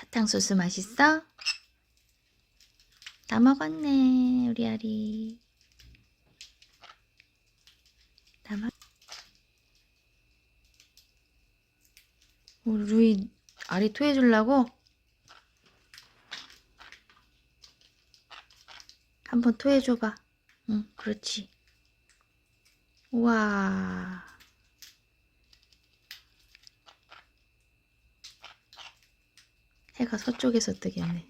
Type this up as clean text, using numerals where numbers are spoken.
사탕수수 맛있어? 다 먹었네 우리 아리. 다 먹... 우리 루이 아리 토해주려고? 한번 토해줘봐. 응, 그렇지. 우와. 해가 서쪽에서 뜨겠네.